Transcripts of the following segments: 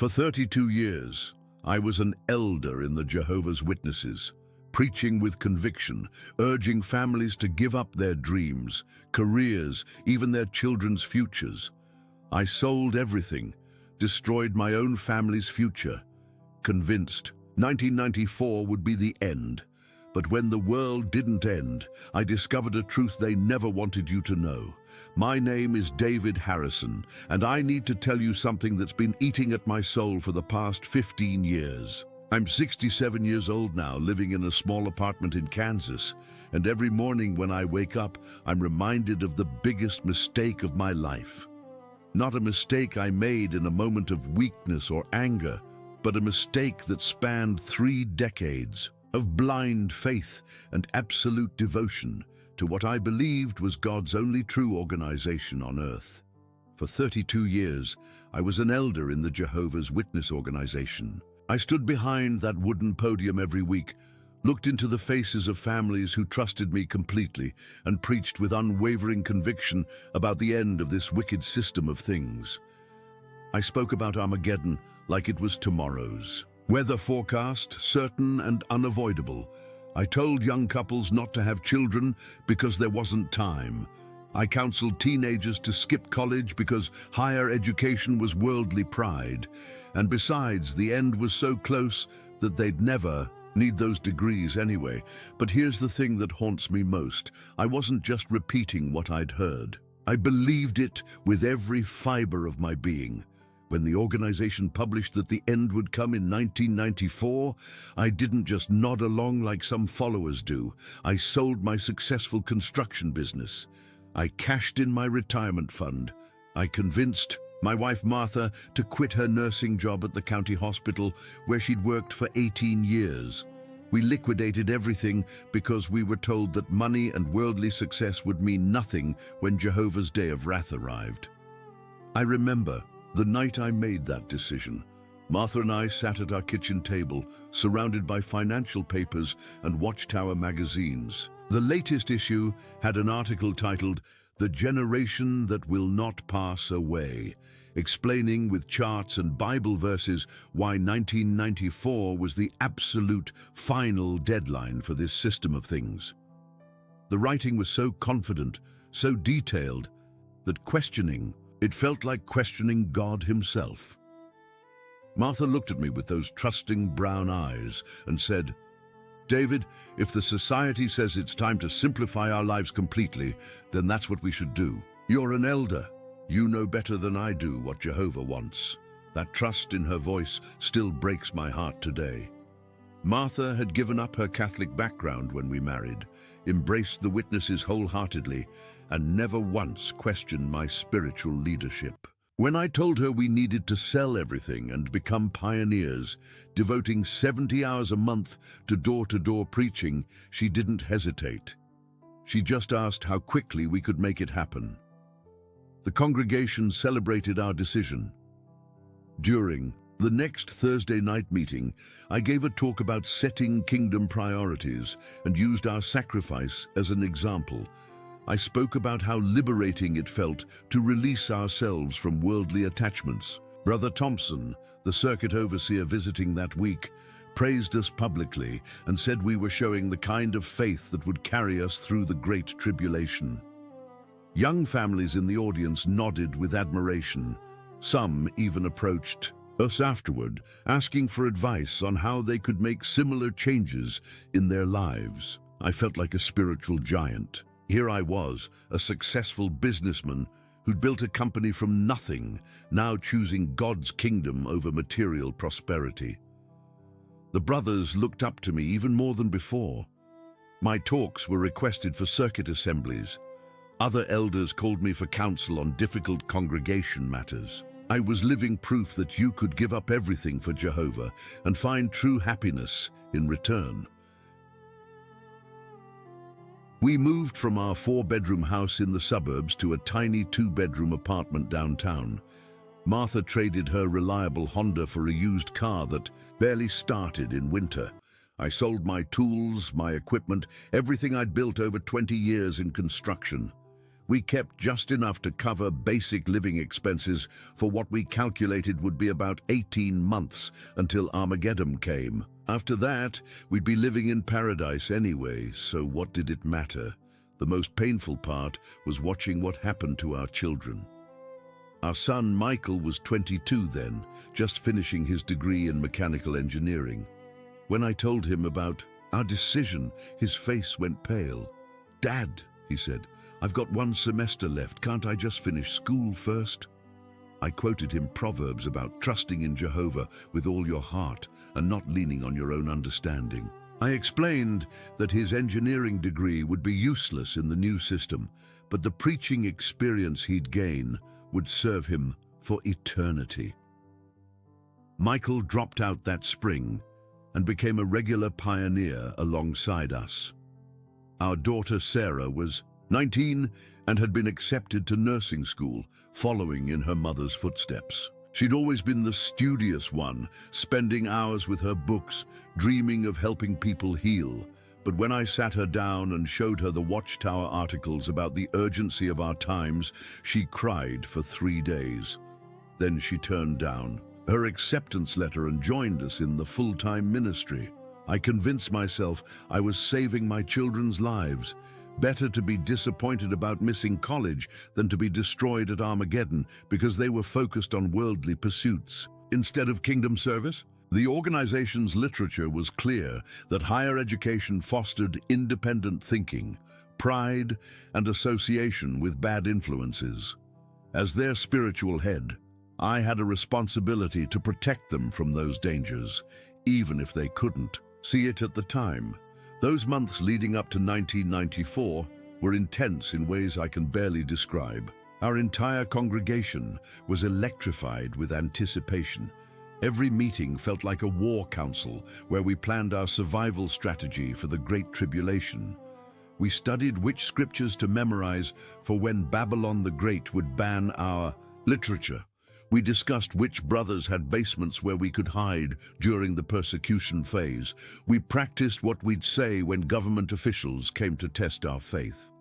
For 32 years, I was an elder in the Jehovah's Witnesses, preaching with conviction, urging families to give up their dreams, careers, even their children's futures. I sold everything, destroyed my own family's future, convinced 1994 would be the end. But when the world didn't end, I discovered a truth they never wanted you to know. My name is David Harrison, and I need to tell you something that's been eating at my soul for the past 15 years. I'm 67 years old now, living in a small apartment in Kansas, and every morning when I wake up, I'm reminded of the biggest mistake of my life. Not a mistake I made in a moment of weakness or anger, but a mistake that spanned 3 decades of blind faith and absolute devotion to what I believed was God's only true organization on earth. For 32 years, I was an elder in the Jehovah's Witness organization. I stood behind that wooden podium every week, looked into the faces of families who trusted me completely, and preached with unwavering conviction about the end of this wicked system of things. I spoke about Armageddon like it was tomorrow's. Weather forecast, certain and unavoidable. I told young couples not to have children because there wasn't time. I counseled teenagers to skip college because higher education was worldly pride. And besides, the end was so close that they'd never need those degrees anyway. But here's the thing that haunts me most. I wasn't just repeating what I'd heard. I believed it with every fiber of my being. When the organization published that the end would come in 1994, I didn't just nod along like some followers do. I sold my successful construction business. I cashed in my retirement fund. I convinced my wife Martha to quit her nursing job at the county hospital where she'd worked for 18 years. We liquidated everything because we were told that money and worldly success would mean nothing when Jehovah's Day of Wrath arrived. I remember the night I made that decision. Martha and I sat at our kitchen table, surrounded by financial papers and Watchtower magazines. The latest issue had an article titled, "The Generation That Will Not Pass Away," explaining with charts and Bible verses why 1994 was the absolute final deadline for this system of things. The writing was so confident, so detailed, that it felt like questioning God himself. Martha looked at me with those trusting brown eyes and said, "David, if the society says it's time to simplify our lives completely, then that's what we should do. You're an elder. You know better than I do what Jehovah wants." That trust in her voice still breaks my heart today. Martha had given up her Catholic background when we married, embraced the Witnesses wholeheartedly, and never once questioned my spiritual leadership. When I told her we needed to sell everything and become pioneers, devoting 70 hours a month to door-to-door preaching, she didn't hesitate. She just asked how quickly we could make it happen. The congregation celebrated our decision. During the next Thursday night meeting, I gave a talk about setting kingdom priorities and used our sacrifice as an example. I spoke about how liberating it felt to release ourselves from worldly attachments. Brother Thompson, the circuit overseer visiting that week, praised us publicly and said we were showing the kind of faith that would carry us through the Great Tribulation. Young families in the audience nodded with admiration. Some even approached us afterward, asking for advice on how they could make similar changes in their lives. I felt like a spiritual giant. Here I was, a successful businessman who'd built a company from nothing, now choosing God's kingdom over material prosperity. The brothers looked up to me even more than before. My talks were requested for circuit assemblies. Other elders called me for counsel on difficult congregation matters. I was living proof that you could give up everything for Jehovah and find true happiness in return. We moved from our 4-bedroom house in the suburbs to a tiny 2-bedroom apartment downtown. Martha traded her reliable Honda for a used car that barely started in winter. I sold my tools, my equipment, everything I'd built over 20 years in construction. We kept just enough to cover basic living expenses for what we calculated would be about 18 months until Armageddon came. After that, we'd be living in paradise anyway, so what did it matter? The most painful part was watching what happened to our children. Our son Michael was 22 then, just finishing his degree in mechanical engineering. When I told him about our decision, his face went pale. "Dad," he said, "I've got one semester left. Can't I just finish school first?" I quoted him Proverbs about trusting in Jehovah with all your heart and not leaning on your own understanding. I explained that his engineering degree would be useless in the new system, but the preaching experience he'd gain would serve him for eternity. Michael dropped out that spring and became a regular pioneer alongside us. Our daughter Sarah was 19 and had been accepted to nursing school, following in her mother's footsteps. She'd always been the studious one, spending hours with her books, dreaming of helping people heal. But when I sat her down and showed her the Watchtower articles about the urgency of our times, she cried for 3 days. Then she turned down her acceptance letter and joined us in the full-time ministry. I convinced myself I was saving my children's lives. Better to be disappointed about missing college than to be destroyed at Armageddon because they were focused on worldly pursuits. Instead of kingdom service, the organization's literature was clear that higher education fostered independent thinking, pride, and association with bad influences. As their spiritual head, I had a responsibility to protect them from those dangers, even if they couldn't see it at the time. Those months leading up to 1994 were intense in ways I can barely describe. Our entire congregation was electrified with anticipation. Every meeting felt like a war council where we planned our survival strategy for the Great Tribulation. We studied which scriptures to memorize for when Babylon the Great would ban our literature. We discussed which brothers had basements where we could hide during the persecution phase. We practiced what we'd say when government officials came to test our faith.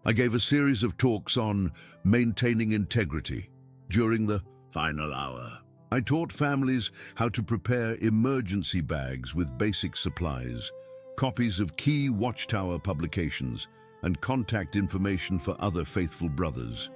I gave a series of talks on maintaining integrity. During the final hour, I taught families how to prepare emergency bags with basic supplies, copies of key Watchtower publications, and contact information for other faithful brothers.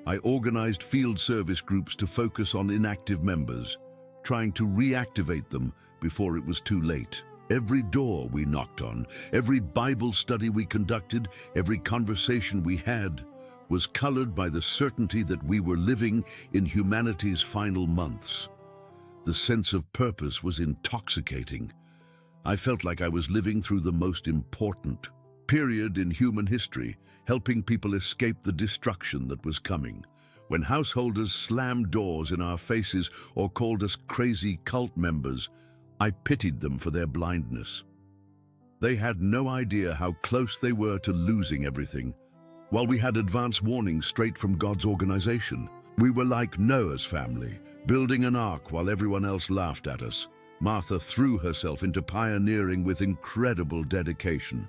I organized field service groups to focus on inactive members, trying to reactivate them before it was too late. Every door we knocked on, every Bible study we conducted, every conversation we had was colored by the certainty that we were living in humanity's final months. The sense of purpose was intoxicating. I felt like I was living through the most important period in human history, helping people escape the destruction that was coming. When householders slammed doors in our faces or called us crazy cult members, I pitied them for their blindness. They had no idea how close they were to losing everything. While we had advance warnings straight from God's organization, we were like Noah's family, building an ark while everyone else laughed at us. Martha threw herself into pioneering with incredible dedication.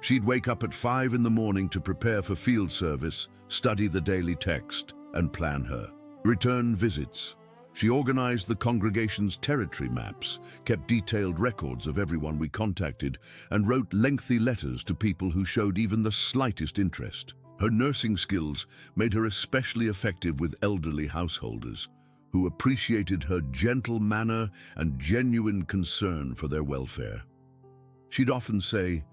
She'd wake up at 5 in the morning to prepare for field service, study the daily text, and plan her return visits. She organized the congregation's territory maps, kept detailed records of everyone we contacted, and wrote lengthy letters to people who showed even the slightest interest. Her nursing skills made her especially effective with elderly householders, who appreciated her gentle manner and genuine concern for their welfare. She'd often say,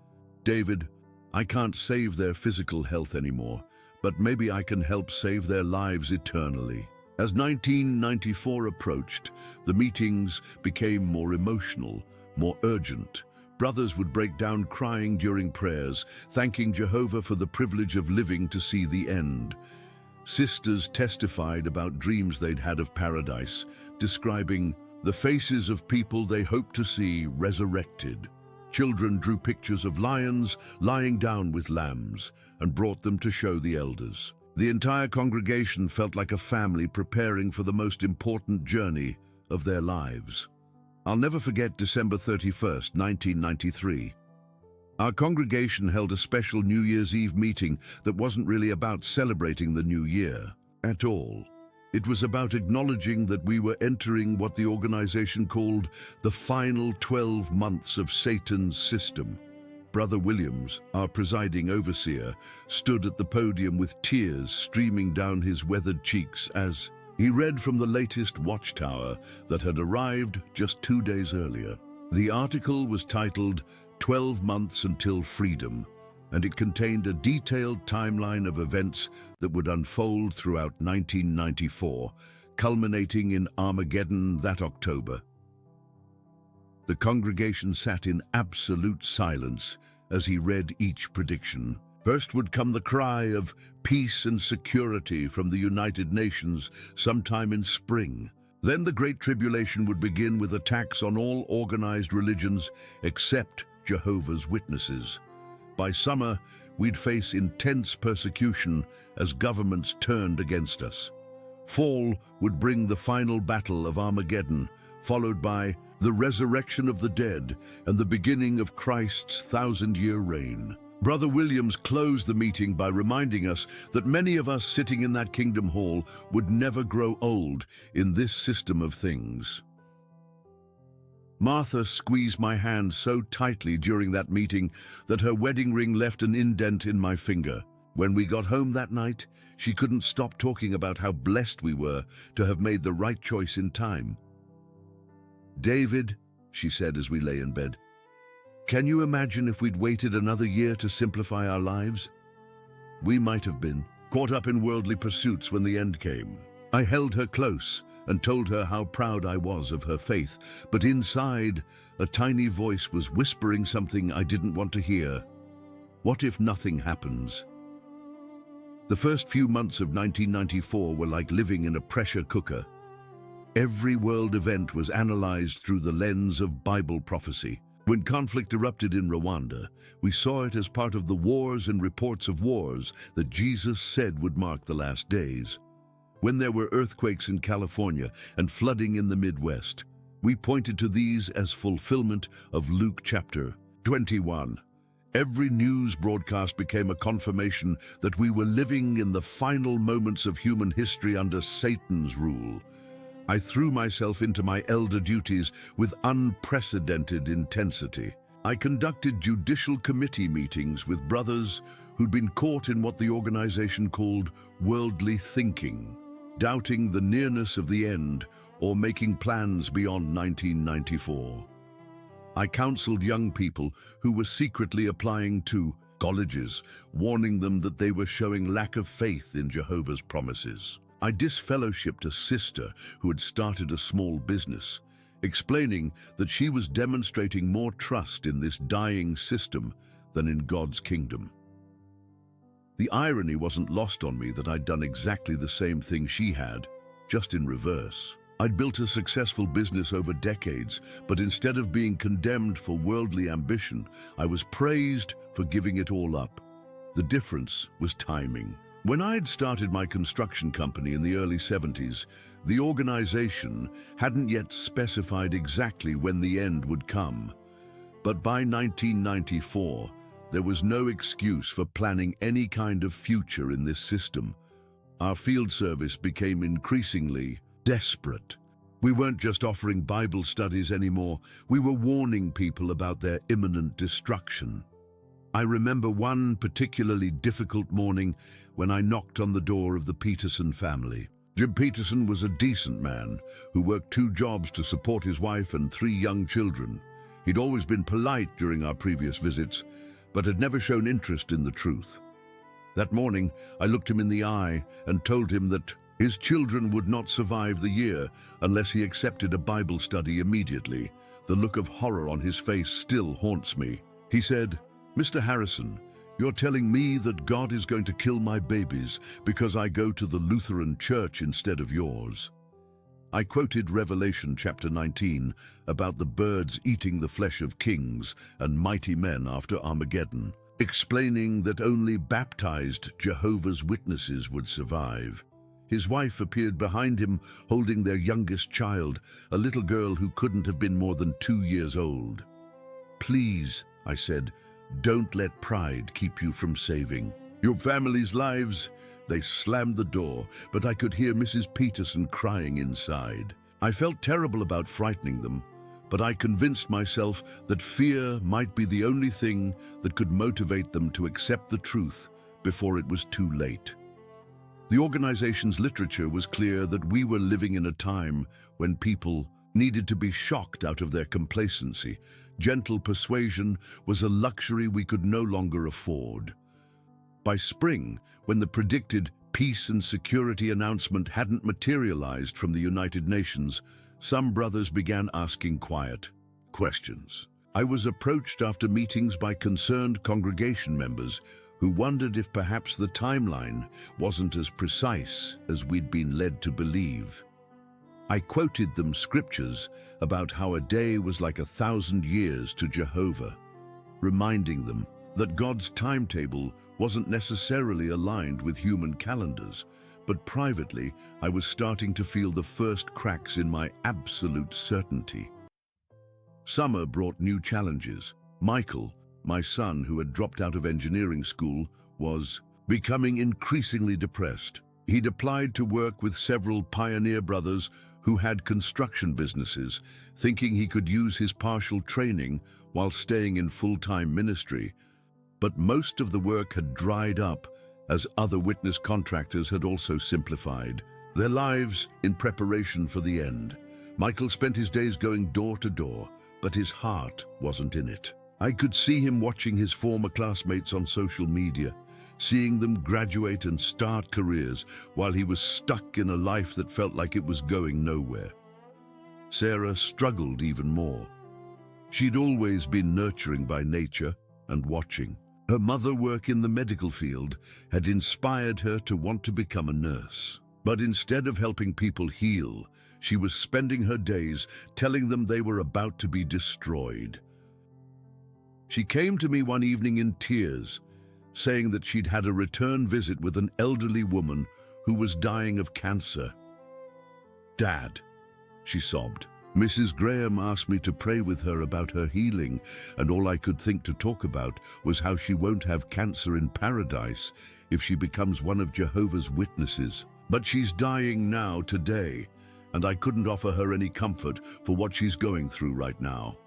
"David, I can't save their physical health anymore, but maybe I can help save their lives eternally." As 1994 approached, the meetings became more emotional, more urgent. Brothers would break down crying during prayers, thanking Jehovah for the privilege of living to see the end. Sisters testified about dreams they'd had of paradise, describing the faces of people they hoped to see resurrected. Children drew pictures of lions lying down with lambs and brought them to show the elders. The entire congregation felt like a family preparing for the most important journey of their lives. I'll never forget December 31st, 1993. Our congregation held a special New Year's Eve meeting that wasn't really about celebrating the new year at all. It was about acknowledging that we were entering what the organization called the final 12 months of Satan's system. Brother Williams, our presiding overseer, stood at the podium with tears streaming down his weathered cheeks as he read from the latest watchtower that had arrived just 2 days earlier. The article was titled 12 Months Until Freedom, and it contained a detailed timeline of events that would unfold throughout 1994, culminating in Armageddon that October. The congregation sat in absolute silence as he read each prediction. First would come the cry of peace and security from the United Nations sometime in spring. Then the Great Tribulation would begin with attacks on all organized religions except Jehovah's Witnesses. By summer, we'd face intense persecution as governments turned against us. Fall would bring the final battle of Armageddon, followed by the resurrection of the dead and the beginning of Christ's 1,000-year reign. Brother Williams closed the meeting by reminding us that many of us sitting in that Kingdom Hall would never grow old in this system of things. Martha squeezed my hand so tightly during that meeting that her wedding ring left an indent in my finger. When we got home that night, she couldn't stop talking about how blessed we were to have made the right choice in time. "David," she said as we lay in bed, "can you imagine if we'd waited another year to simplify our lives? We might have been caught up in worldly pursuits when the end came." I held her close and told her how proud I was of her faith, but inside, a tiny voice was whispering something I didn't want to hear. What if nothing happens? The first few months of 1994 were like living in a pressure cooker. Every world event was analyzed through the lens of Bible prophecy. When conflict erupted in Rwanda, we saw it as part of the wars and reports of wars that Jesus said would mark the last days. When there were earthquakes in California and flooding in the Midwest, we pointed to these as fulfillment of Luke chapter 21. Every news broadcast became a confirmation that we were living in the final moments of human history under Satan's rule. I threw myself into my elder duties with unprecedented intensity. I conducted judicial committee meetings with brothers who'd been caught in what the organization called worldly thinking, doubting the nearness of the end or making plans beyond 1994. I counseled young people who were secretly applying to colleges, warning them that they were showing lack of faith in Jehovah's promises. I disfellowshipped a sister who had started a small business, explaining that she was demonstrating more trust in this dying system than in God's kingdom. The irony wasn't lost on me that I'd done exactly the same thing she had, just in reverse. I'd built a successful business over decades, but instead of being condemned for worldly ambition, I was praised for giving it all up. The difference was timing. When I had started my construction company in the early 70s, the organization hadn't yet specified exactly when the end would come. But by 1994, there was no excuse for planning any kind of future in this system. Our field service became increasingly desperate. We weren't just offering Bible studies anymore, we were warning people about their imminent destruction. I remember one particularly difficult morning when I knocked on the door of the Peterson family. Jim Peterson was a decent man who worked 2 jobs to support his wife and 3 young children. He'd always been polite during our previous visits, but had never shown interest in the truth. That morning, I looked him in the eye and told him that his children would not survive the year unless he accepted a Bible study immediately. The look of horror on his face still haunts me. He said, "Mr. Harrison, you're telling me that God is going to kill my babies because I go to the Lutheran church instead of yours." I quoted Revelation chapter 19 about the birds eating the flesh of kings and mighty men after Armageddon, explaining that only baptized Jehovah's Witnesses would survive. His wife appeared behind him holding their youngest child, a little girl who couldn't have been more than 2 years old. "Please," I said, Don't let pride keep you from saving your family's lives. They slammed the door, but I could hear Mrs. Peterson crying inside. I felt terrible about frightening them, but I convinced myself that fear might be the only thing that could motivate them to accept the truth before it was too late. The organization's literature was clear that we were living in a time when people needed to be shocked out of their complacency. Gentle persuasion was a luxury we could no longer afford. By spring, when the predicted peace and security announcement hadn't materialized from the United Nations, some brothers began asking quiet questions. I was approached after meetings by concerned congregation members who wondered if perhaps the timeline wasn't as precise as we'd been led to believe. I quoted them scriptures about how a day was like 1,000 years to Jehovah, reminding them that God's timetable wasn't necessarily aligned with human calendars, but privately I was starting to feel the first cracks in my absolute certainty. Summer brought new challenges. Michael, my son who had dropped out of engineering school, was becoming increasingly depressed. He'd applied to work with several pioneer brothers who had construction businesses, thinking he could use his partial training while staying in full-time ministry. But most of the work had dried up as other witness contractors had also simplified their lives in preparation for the end. Michael spent his days going door to door, but his heart wasn't in it. I could see him watching his former classmates on social media, seeing them graduate and start careers while he was stuck in a life that felt like it was going nowhere. Sarah struggled even more. She'd always been nurturing by nature and watching. Her mother work in the medical field had inspired her to want to become a nurse. But instead of helping people heal, she was spending her days telling them they were about to be destroyed. She came to me one evening in tears, saying that she'd had a return visit with an elderly woman who was dying of cancer. "Dad," she sobbed, "Mrs. Graham asked me to pray with her about her healing, and all I could think to talk about was how she won't have cancer in paradise if she becomes one of Jehovah's Witnesses. But she's dying now, today, and I couldn't offer her any comfort for what she's going through right now."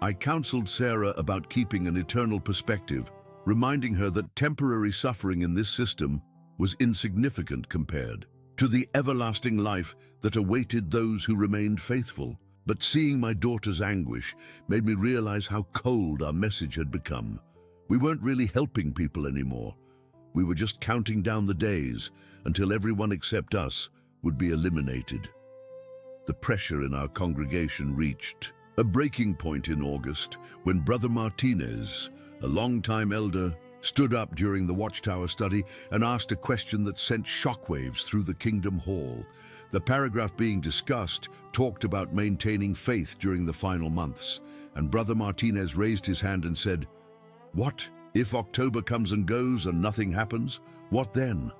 I counseled Sarah about keeping an eternal perspective, reminding her that temporary suffering in this system was insignificant compared to the everlasting life that awaited those who remained faithful. But seeing my daughter's anguish made me realize how cold our message had become. We weren't really helping people anymore. We were just counting down the days until everyone except us would be eliminated. The pressure in our congregation reached a breaking point in August when Brother Martinez, a longtime elder, stood up during the Watchtower study and asked a question that sent shockwaves through the Kingdom Hall. The paragraph being discussed talked about maintaining faith during the final months, and Brother Martinez raised his hand and said, "What if October comes and goes and nothing happens? What then?"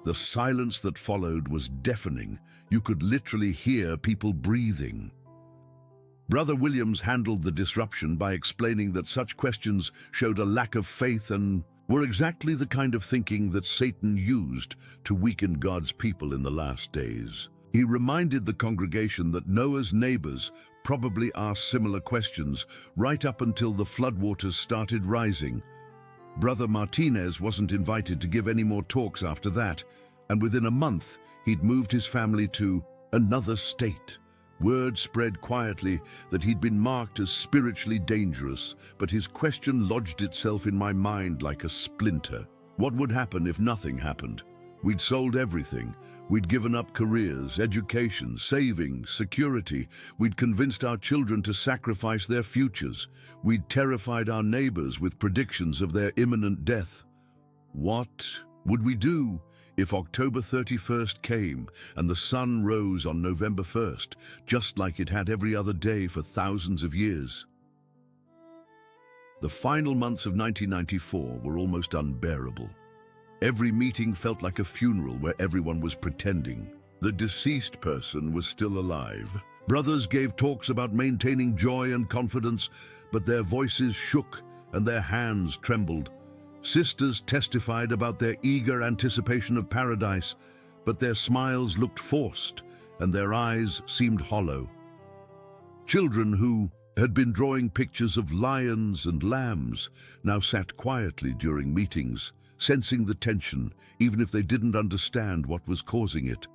The silence that followed was deafening. You could literally hear people breathing. Brother Williams handled the disruption by explaining that such questions showed a lack of faith and were exactly the kind of thinking that Satan used to weaken God's people in the last days. He reminded the congregation that Noah's neighbors probably asked similar questions right up until the floodwaters started rising. Brother Martinez wasn't invited to give any more talks after that, and within a month he'd moved his family to another state. Word spread quietly that he'd been marked as spiritually dangerous, but his question lodged itself in my mind like a splinter. What would happen if nothing happened? We'd sold everything. We'd given up careers, education, savings, security. We'd convinced our children to sacrifice their futures. We'd terrified our neighbors with predictions of their imminent death. What would we do if October 31st came and the sun rose on November 1st, just like it had every other day for thousands of years? The final months of 1994 were almost unbearable. Every meeting felt like a funeral where everyone was pretending the deceased person was still alive. Brothers gave talks about maintaining joy and confidence, but their voices shook and their hands trembled. Sisters testified about their eager anticipation of paradise, but their smiles looked forced and their eyes seemed hollow. Children who had been drawing pictures of lions and lambs now sat quietly during meetings, sensing the tension, even if they didn't understand what was causing it.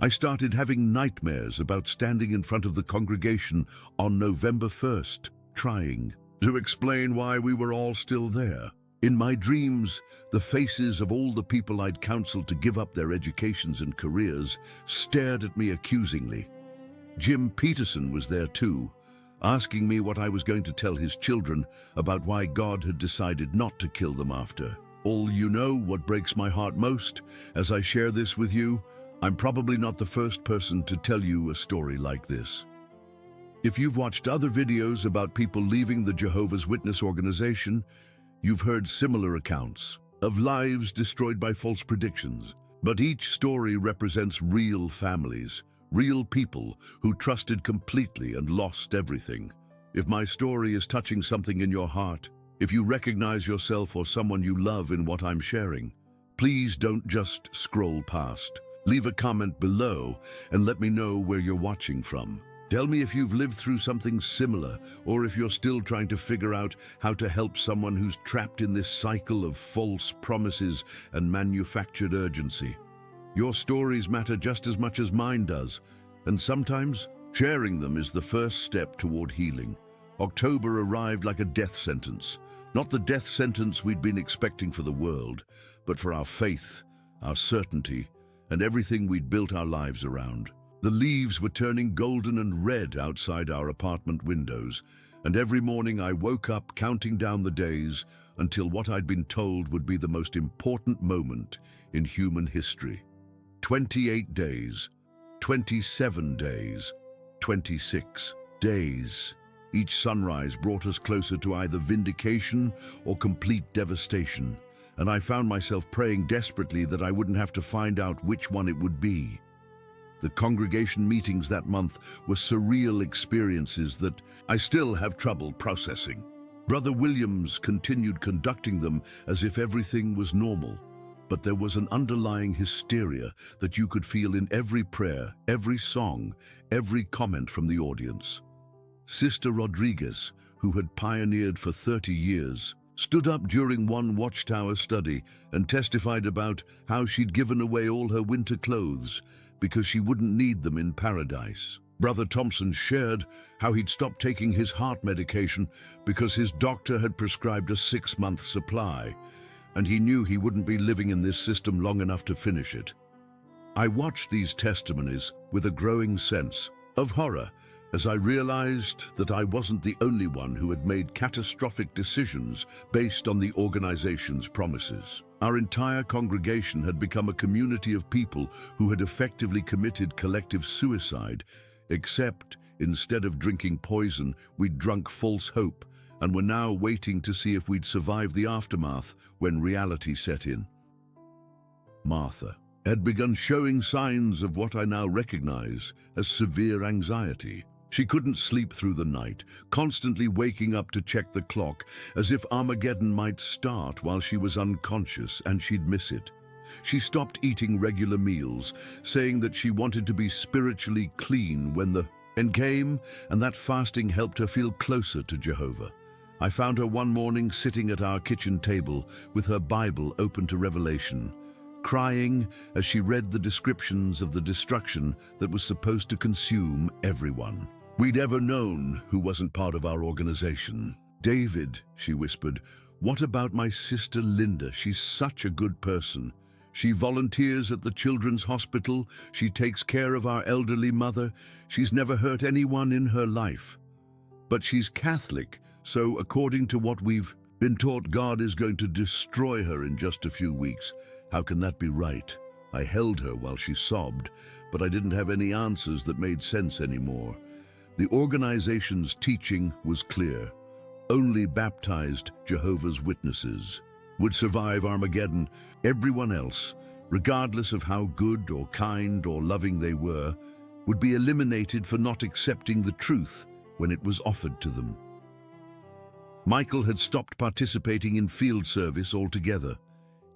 I started having nightmares about standing in front of the congregation on November 1st, trying to explain why we were all still there. In my dreams, the faces of all the people I'd counseled to give up their educations and careers stared at me accusingly. Jim Peterson was there too, asking me what I was going to tell his children about why God had decided not to kill them after. All you know what breaks my heart most as I share this with you, I'm probably not the first person to tell you a story like this. If you've watched other videos about people leaving the Jehovah's Witness organization, you've heard similar accounts of lives destroyed by false predictions. But each story represents real families, real people who trusted completely and lost everything. If my story is touching something in your heart, if you recognize yourself or someone you love in what I'm sharing, please don't just scroll past. Leave a comment below and let me know where you're watching from. Tell me if you've lived through something similar, or if you're still trying to figure out how to help someone who's trapped in this cycle of false promises and manufactured urgency. Your stories matter just as much as mine does, and sometimes sharing them is the first step toward healing. October arrived like a death sentence. Not the death sentence we'd been expecting for the world, but for our faith, our certainty, and everything we'd built our lives around. The leaves were turning golden and red outside our apartment windows, and every morning I woke up counting down the days until what I'd been told would be the most important moment in human history. 28 days, 27 days, 26 days. Each sunrise brought us closer to either vindication or complete devastation, and I found myself praying desperately that I wouldn't have to find out which one it would be. The congregation meetings that month were surreal experiences that I still have trouble processing. Brother Williams continued conducting them as if everything was normal, but there was an underlying hysteria that you could feel in every prayer, every song, every comment from the audience. Sister Rodriguez, who had pioneered for 30 years, stood up during one Watchtower study and testified about how she'd given away all her winter clothes because she wouldn't need them in paradise. Brother Thompson shared how he'd stopped taking his heart medication because his doctor had prescribed a 6-month supply, and he knew he wouldn't be living in this system long enough to finish it. I watched these testimonies with a growing sense of horror as I realized that I wasn't the only one who had made catastrophic decisions based on the organization's promises. Our entire congregation had become a community of people who had effectively committed collective suicide, except instead of drinking poison, we'd drunk false hope and were now waiting to see if we'd survive the aftermath when reality set in. Martha had begun showing signs of what I now recognize as severe anxiety. She couldn't sleep through the night, constantly waking up to check the clock as if Armageddon might start while she was unconscious and she'd miss it. She stopped eating regular meals, saying that she wanted to be spiritually clean when the end came, and that fasting helped her feel closer to Jehovah. I found her one morning sitting at our kitchen table with her Bible open to Revelation, crying as she read the descriptions of the destruction that was supposed to consume everyone we'd ever known who wasn't part of our organization. David, she whispered, what about my sister Linda? She's such a good person. She volunteers at the children's hospital. She takes care of our elderly mother. She's never hurt anyone in her life. But she's Catholic, so according to what we've been taught, God is going to destroy her in just a few weeks. How can that be right? I held her while she sobbed, but I didn't have any answers that made sense anymore. The organization's teaching was clear. Only baptized Jehovah's Witnesses would survive Armageddon. Everyone else, regardless of how good or kind or loving they were, would be eliminated for not accepting the truth when it was offered to them. Michael had stopped participating in field service altogether.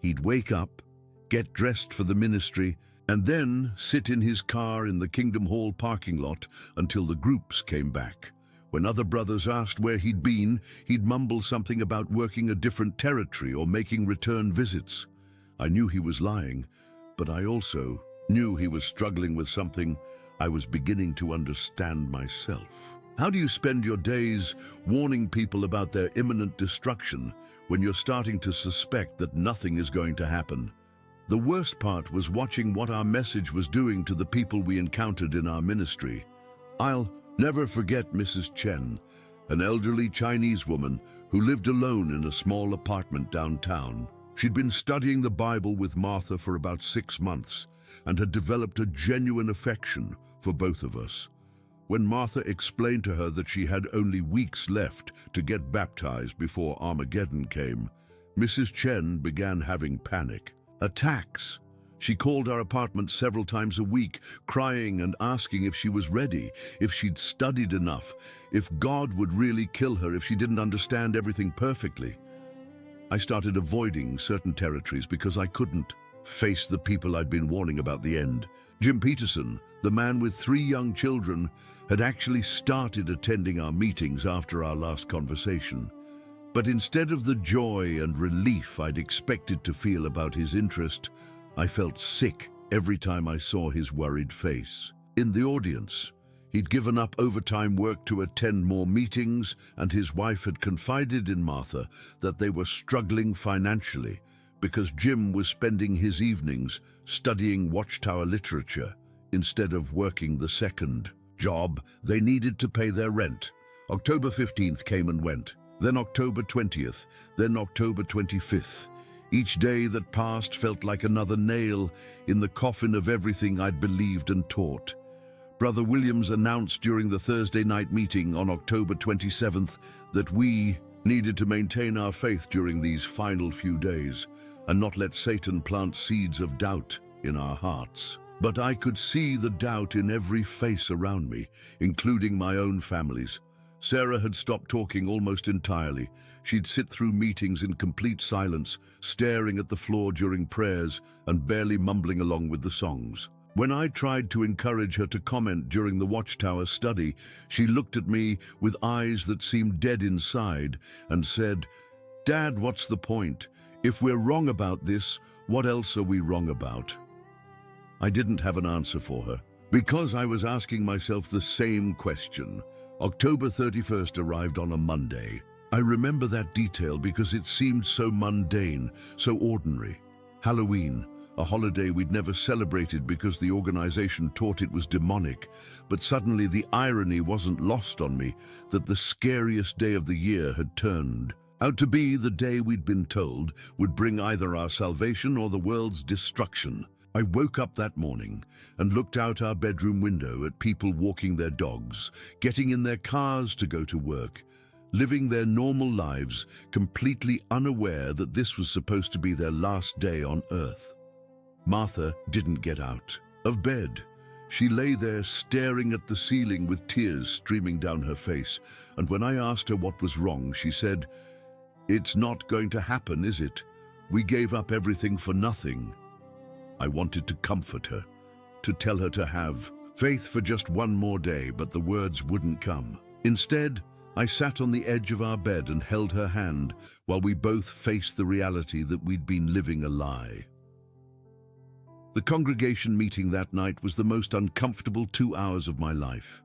He'd wake up, get dressed for the ministry, and then sit in his car in the Kingdom Hall parking lot until the groups came back. When other brothers asked where he'd been, he'd mumble something about working a different territory or making return visits. I knew he was lying, but I also knew he was struggling with something I was beginning to understand myself. How do you spend your days warning people about their imminent destruction when you're starting to suspect that nothing is going to happen? The worst part was watching what our message was doing to the people we encountered in our ministry. I'll never forget Mrs. Chen, an elderly Chinese woman who lived alone in a small apartment downtown. She'd been studying the Bible with Martha for about 6 months and had developed a genuine affection for both of us. When Martha explained to her that she had only weeks left to get baptized before Armageddon came, Mrs. Chen began having panic attacks. She called our apartment several times a week, crying and asking if she was ready, if she'd studied enough, if God would really kill her if she didn't understand everything perfectly. I started avoiding certain territories because I couldn't face the people I'd been warning about the end. Jim Peterson, the man with 3 young children, had actually started attending our meetings after our last conversation. But instead of the joy and relief I'd expected to feel about his interest, I felt sick every time I saw his worried face. In the audience, he'd given up overtime work to attend more meetings, and his wife had confided in Martha that they were struggling financially because Jim was spending his evenings studying Watchtower literature instead of working the second job they needed to pay their rent. October 15th came and went, then October 20th, then October 25th. Each day that passed felt like another nail in the coffin of everything I'd believed and taught. Brother Williams announced during the Thursday night meeting on October 27th that we needed to maintain our faith during these final few days and not let Satan plant seeds of doubt in our hearts. But I could see the doubt in every face around me, including my own family's. Sarah had stopped talking almost entirely. She'd sit through meetings in complete silence, staring at the floor during prayers and barely mumbling along with the songs. When I tried to encourage her to comment during the Watchtower study, she looked at me with eyes that seemed dead inside and said, "Dad, what's the point? If we're wrong about this, what else are we wrong about?" I didn't have an answer for her, because I was asking myself the same question. October 31st arrived on a Monday. I remember that detail because it seemed so mundane, so ordinary. Halloween, a holiday we'd never celebrated because the organization taught it was demonic, but suddenly the irony wasn't lost on me that the scariest day of the year had turned out to be the day we'd been told would bring either our salvation or the world's destruction. I woke up that morning and looked out our bedroom window at people walking their dogs, getting in their cars to go to work, living their normal lives, completely unaware that this was supposed to be their last day on earth. Martha didn't get out of bed. She lay there staring at the ceiling with tears streaming down her face, and when I asked her what was wrong, she said, "It's not going to happen, is it? We gave up everything for nothing." I wanted to comfort her, to tell her to have faith for just one more day, but the words wouldn't come. Instead, I sat on the edge of our bed and held her hand while we both faced the reality that we'd been living a lie. The congregation meeting that night was the most uncomfortable 2 hours of my life.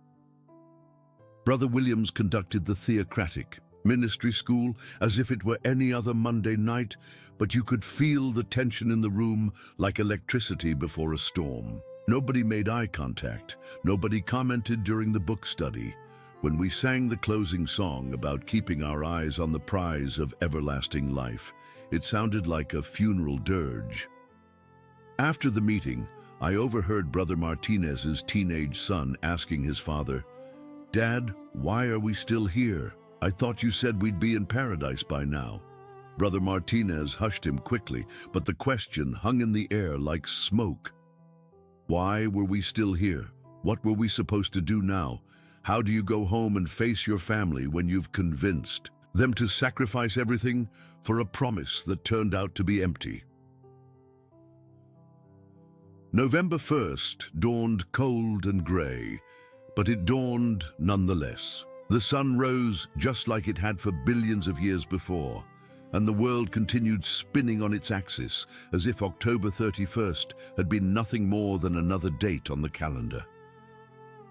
Brother Williams conducted the theocratic ministry school as if it were any other Monday night, but you could feel the tension in the room like electricity before a storm. Nobody made eye contact. Nobody commented during the book study. When we sang the closing song about keeping our eyes on the prize of everlasting life, it sounded like a funeral dirge. After the meeting, I overheard Brother Martinez's teenage son asking his father, "Dad, why are we still here? I thought you said we'd be in paradise by now." Brother Martinez hushed him quickly, but the question hung in the air like smoke. Why were we still here? What were we supposed to do now? How do you go home and face your family when you've convinced them to sacrifice everything for a promise that turned out to be empty. November 1st dawned cold and grey, but it dawned nonetheless. The sun rose just like it had for billions of years before, and the world continued spinning on its axis as if October 31st had been nothing more than another date on the calendar.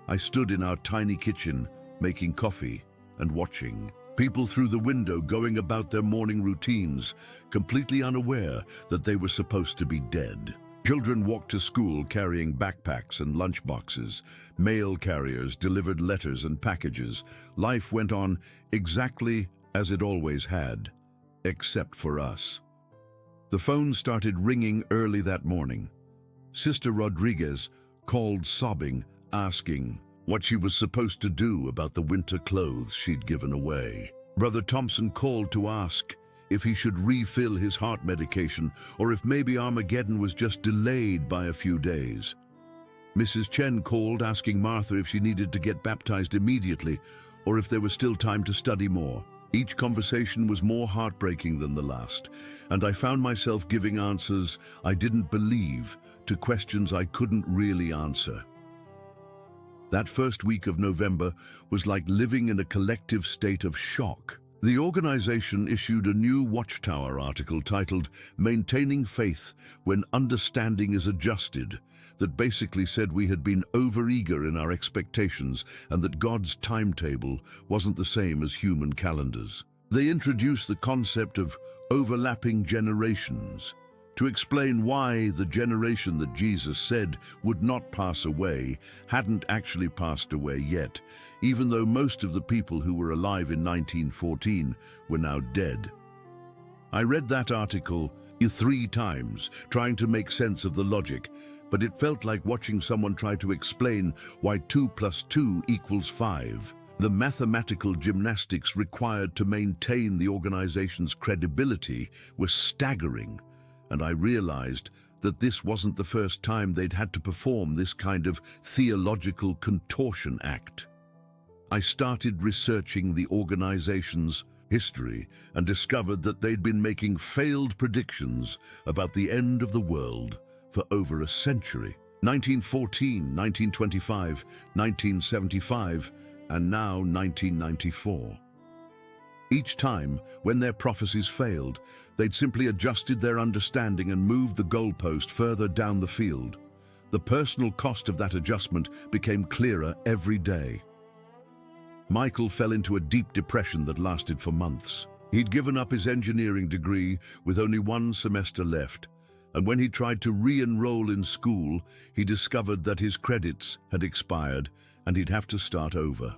I stood in our tiny kitchen, making coffee and watching people through the window going about their morning routines, completely unaware that they were supposed to be dead. Children walked to school carrying backpacks and lunchboxes. Mail carriers delivered letters and packages. Life went on exactly as it always had, except for us. The phone started ringing early that morning. Sister Rodriguez called sobbing, asking what she was supposed to do about the winter clothes she'd given away. Brother Thompson called to ask if he should refill his heart medication or if maybe Armageddon was just delayed by a few days. Mrs. Chen called asking Martha if she needed to get baptized immediately or if there was still time to study more. Each conversation was more heartbreaking than the last, and I found myself giving answers I didn't believe to questions I couldn't really answer. That first week of November was like living in a collective state of shock. The organization issued a new Watchtower article titled "Maintaining Faith When Understanding is Adjusted," that basically said we had been overeager in our expectations and that God's timetable wasn't the same as human calendars. They introduced the concept of overlapping generations to explain why the generation that Jesus said would not pass away hadn't actually passed away yet, even though most of the people who were alive in 1914 were now dead. I read that article 3 times, trying to make sense of the logic, but it felt like watching someone try to explain why 2 + 2 = 5. The mathematical gymnastics required to maintain the organization's credibility was staggering, and I realized that this wasn't the first time they'd had to perform this kind of theological contortion act. I started researching the organization's history and discovered that they'd been making failed predictions about the end of the world for over a century. 1914, 1925, 1975, and now 1994. Each time, when their prophecies failed, they'd simply adjusted their understanding and moved the goalpost further down the field. The personal cost of that adjustment became clearer every day. Michael fell into a deep depression that lasted for months. He'd given up his engineering degree with only 1 semester left, and when he tried to re-enroll in school, he discovered that his credits had expired and he'd have to start over.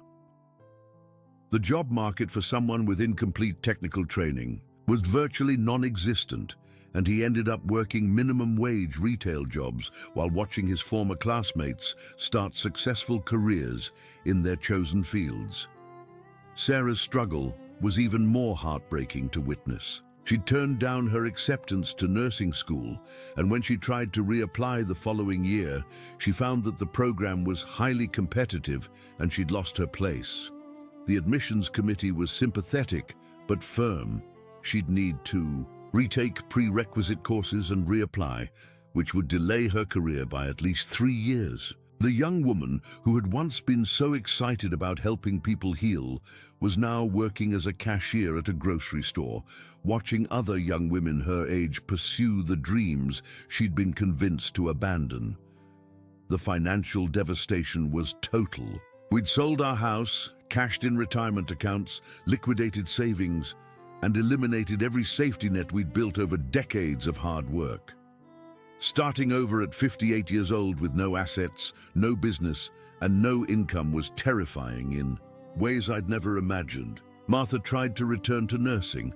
The job market for someone with incomplete technical training was virtually non-existent, and he ended up working minimum wage retail jobs while watching his former classmates start successful careers in their chosen fields. Sarah's struggle was even more heartbreaking to witness. She'd turned down her acceptance to nursing school, and when she tried to reapply the following year, she found that the program was highly competitive and she'd lost her place. The admissions committee was sympathetic but firm. She'd need to retake prerequisite courses and reapply, which would delay her career by at least 3 years. The young woman who had once been so excited about helping people heal was now working as a cashier at a grocery store, watching other young women her age pursue the dreams she'd been convinced to abandon. The financial devastation was total. We'd sold our house, cashed in retirement accounts, liquidated savings, and eliminated every safety net we'd built over decades of hard work. Starting over at 58 years old with no assets, no business, and no income was terrifying in ways I'd never imagined. Martha tried to return to nursing,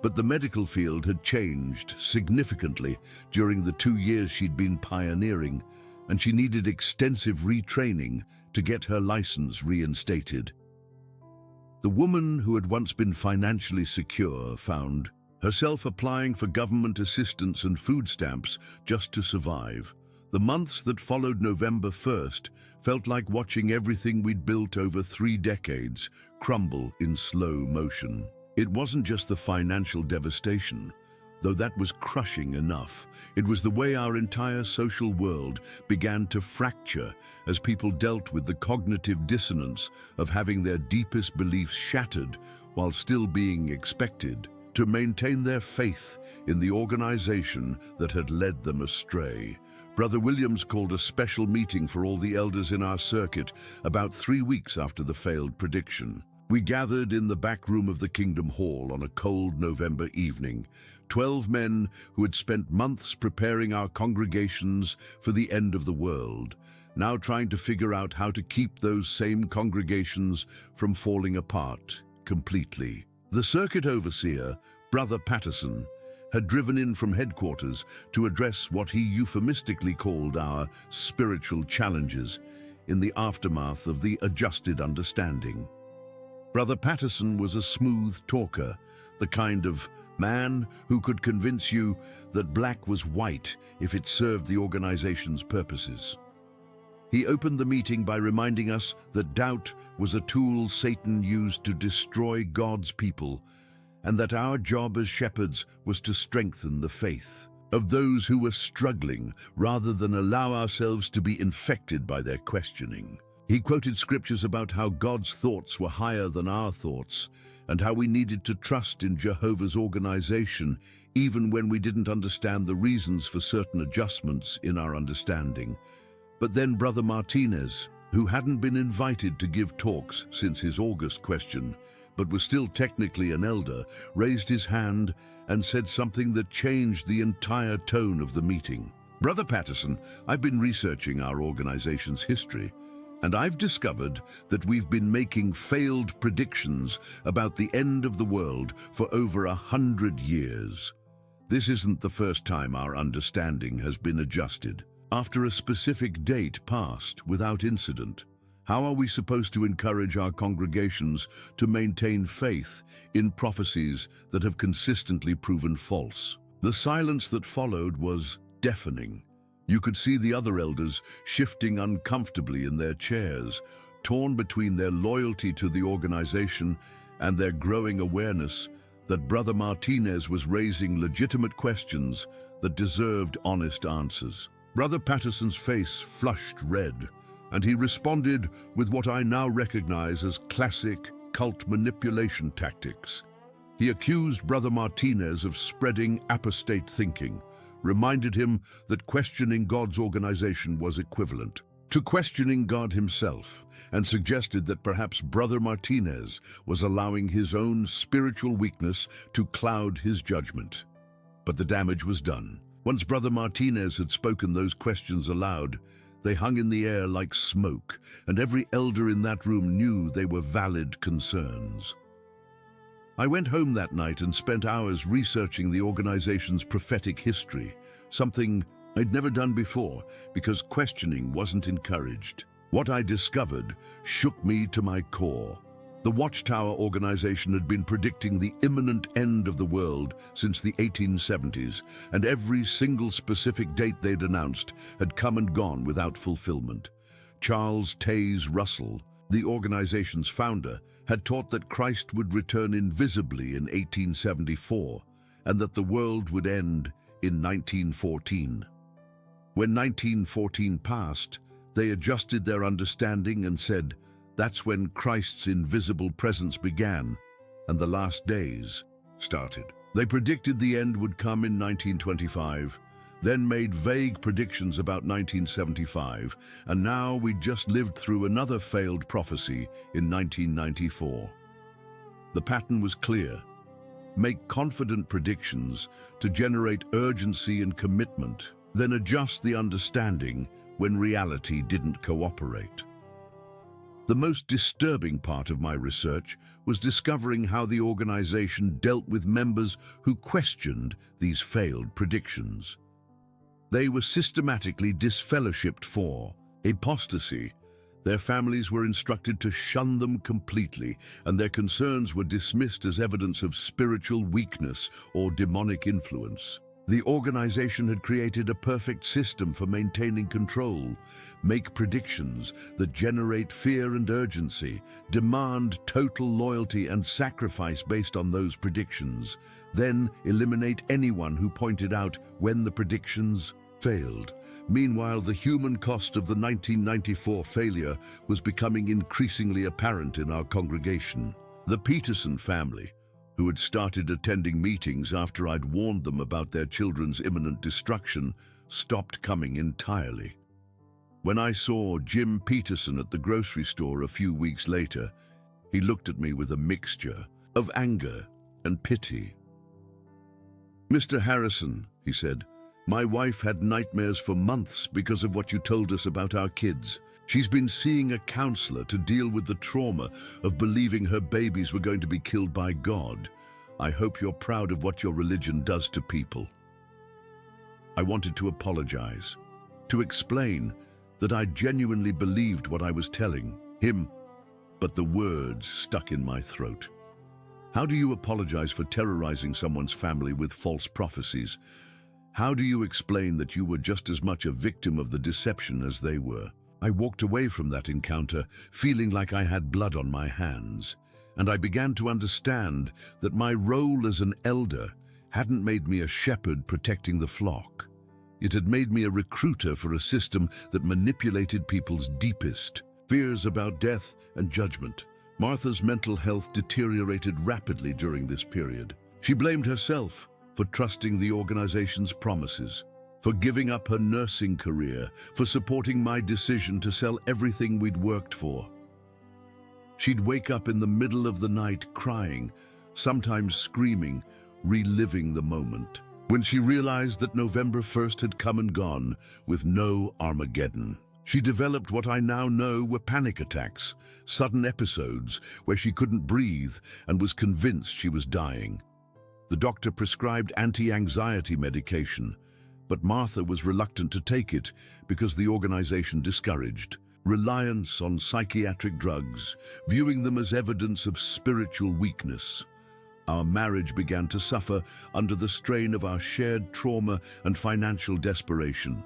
but the medical field had changed significantly during the 2 years she'd been pioneering, and she needed extensive retraining to get her license reinstated. The woman who had once been financially secure found herself applying for government assistance and food stamps just to survive. The months that followed November 1st felt like watching everything we'd built over 3 decades crumble in slow motion. It wasn't just the financial devastation, though that was crushing enough. It was the way our entire social world began to fracture as people dealt with the cognitive dissonance of having their deepest beliefs shattered while still being expected to maintain their faith in the organization that had led them astray. Brother Williams called a special meeting for all the elders in our circuit about 3 weeks after the failed prediction. We gathered in the back room of the Kingdom Hall on a cold November evening, 12 men who had spent months preparing our congregations for the end of the world, now trying to figure out how to keep those same congregations from falling apart completely. The circuit overseer, Brother Patterson, had driven in from headquarters to address what he euphemistically called our spiritual challenges in the aftermath of the adjusted understanding. Brother Patterson was a smooth talker, the kind of man who could convince you that black was white if it served the organization's purposes. He opened the meeting by reminding us that doubt was a tool Satan used to destroy God's people, and that our job as shepherds was to strengthen the faith of those who were struggling rather than allow ourselves to be infected by their questioning. He quoted scriptures about how God's thoughts were higher than our thoughts and how we needed to trust in Jehovah's organization even when we didn't understand the reasons for certain adjustments in our understanding. But then Brother Martinez, who hadn't been invited to give talks since his August question, but was still technically an elder, raised his hand and said something that changed the entire tone of the meeting. Brother Patterson, I've been researching our organization's history, and I've discovered that we've been making failed predictions about the end of the world for over 100 years. This isn't the first time our understanding has been adjusted. After a specific date passed without incident, how are we supposed to encourage our congregations to maintain faith in prophecies that have consistently proven false? The silence that followed was deafening. You could see the other elders shifting uncomfortably in their chairs, torn between their loyalty to the organization and their growing awareness that Brother Martinez was raising legitimate questions that deserved honest answers. Brother Patterson's face flushed red, and he responded with what I now recognize as classic cult manipulation tactics. He accused Brother Martinez of spreading apostate thinking, reminded him that questioning God's organization was equivalent to questioning God himself, and suggested that perhaps Brother Martinez was allowing his own spiritual weakness to cloud his judgment. But the damage was done. Once Brother Martinez had spoken those questions aloud, they hung in the air like smoke, and every elder in that room knew they were valid concerns. I went home that night and spent hours researching the organization's prophetic history, something I'd never done before because questioning wasn't encouraged. What I discovered shook me to my core. The Watchtower organization had been predicting the imminent end of the world since the 1870s, and every single specific date they'd announced had come and gone without fulfillment. Charles Taze Russell, the organization's founder, had taught that Christ would return invisibly in 1874 and that the world would end in 1914. When 1914 passed, they adjusted their understanding and said, that's when Christ's invisible presence began and the last days started. They predicted the end would come in 1925, then made vague predictions about 1975, and now we'd just lived through another failed prophecy in 1994. The pattern was clear. Make confident predictions to generate urgency and commitment, then adjust the understanding when reality didn't cooperate. The most disturbing part of my research was discovering how the organization dealt with members who questioned these failed predictions. They were systematically disfellowshipped for apostasy. Their families were instructed to shun them completely, and their concerns were dismissed as evidence of spiritual weakness or demonic influence. The organization had created a perfect system for maintaining control, make predictions that generate fear and urgency, demand total loyalty and sacrifice based on those predictions, then eliminate anyone who pointed out when the predictions failed. Meanwhile, the human cost of the 1994 failure was becoming increasingly apparent in our congregation. The Peterson family, who had started attending meetings after I'd warned them about their children's imminent destruction, stopped coming entirely. When I saw Jim Peterson at the grocery store a few weeks later, he looked at me with a mixture of anger and pity. "Mr. Harrison," he said, "my wife had nightmares for months because of what you told us about our kids. She's been seeing a counselor to deal with the trauma of believing her babies were going to be killed by God. I hope you're proud of what your religion does to people." I wanted to apologize, to explain that I genuinely believed what I was telling him, but the words stuck in my throat. How do you apologize for terrorizing someone's family with false prophecies? How do you explain that you were just as much a victim of the deception as they were? I walked away from that encounter feeling like I had blood on my hands, and I began to understand that my role as an elder hadn't made me a shepherd protecting the flock. It had made me a recruiter for a system that manipulated people's deepest fears about death and judgment. Martha's mental health deteriorated rapidly during this period. She blamed herself for trusting the organization's promises, for giving up her nursing career, for supporting my decision to sell everything we'd worked for. She'd wake up in the middle of the night crying, sometimes screaming, reliving the moment, when she realized that November 1st had come and gone with no Armageddon. She developed what I now know were panic attacks, sudden episodes where she couldn't breathe and was convinced she was dying. The doctor prescribed anti-anxiety medication, but Martha was reluctant to take it because the organization discouraged reliance on psychiatric drugs, viewing them as evidence of spiritual weakness. Our marriage began to suffer under the strain of our shared trauma and financial desperation.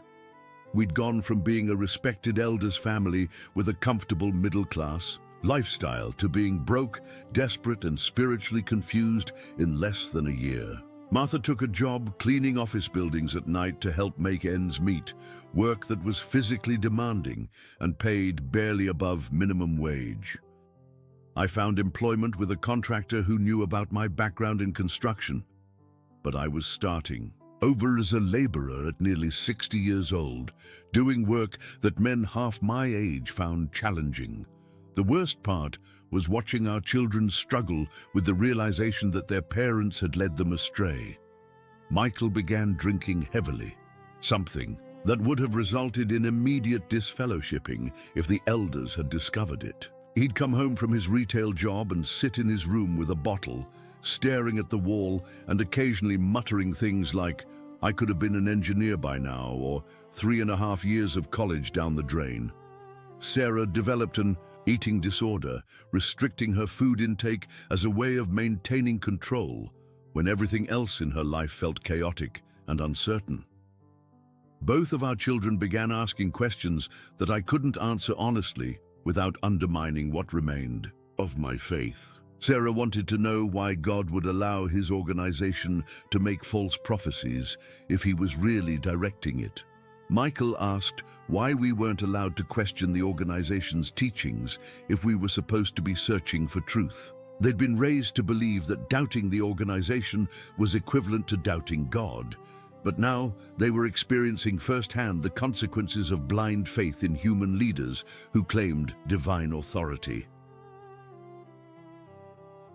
We'd gone from being a respected elders' family with a comfortable middle-class lifestyle to being broke, desperate, and spiritually confused in less than a year. Martha took a job cleaning office buildings at night to help make ends meet, work that was physically demanding and paid barely above minimum wage. I found employment with a contractor who knew about my background in construction, but I was starting over as a laborer at nearly 60 years old, doing work that men half my age found challenging. The worst part was watching our children struggle with the realization that their parents had led them astray. Michael began drinking heavily, something that would have resulted in immediate disfellowshipping if the elders had discovered it. He'd come home from his retail job and sit in his room with a bottle, staring at the wall and occasionally muttering things like, "I could have been an engineer by now," or 3.5 years of college down the drain. Sarah developed an eating disorder, restricting her food intake as a way of maintaining control when everything else in her life felt chaotic and uncertain. Both of our children began asking questions that I couldn't answer honestly without undermining what remained of my faith. Sarah wanted to know why God would allow his organization to make false prophecies if he was really directing it. Michael asked why we weren't allowed to question the organization's teachings if we were supposed to be searching for truth. They'd been raised to believe that doubting the organization was equivalent to doubting God, but now they were experiencing firsthand the consequences of blind faith in human leaders who claimed divine authority.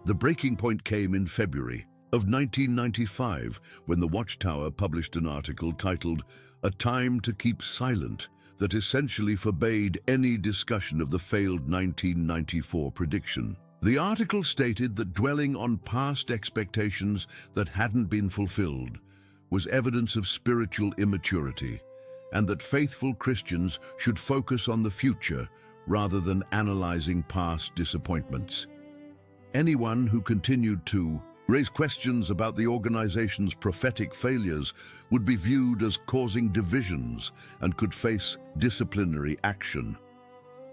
The breaking point came in February of 1995 when the Watchtower published an article titled "A Time to Keep Silent" that essentially forbade any discussion of the failed 1994 prediction. The article stated that dwelling on past expectations that hadn't been fulfilled was evidence of spiritual immaturity, and that faithful Christians should focus on the future rather than analyzing past disappointments. Anyone who continued to Raise questions about the organization's prophetic failures would be viewed as causing divisions and could face disciplinary action.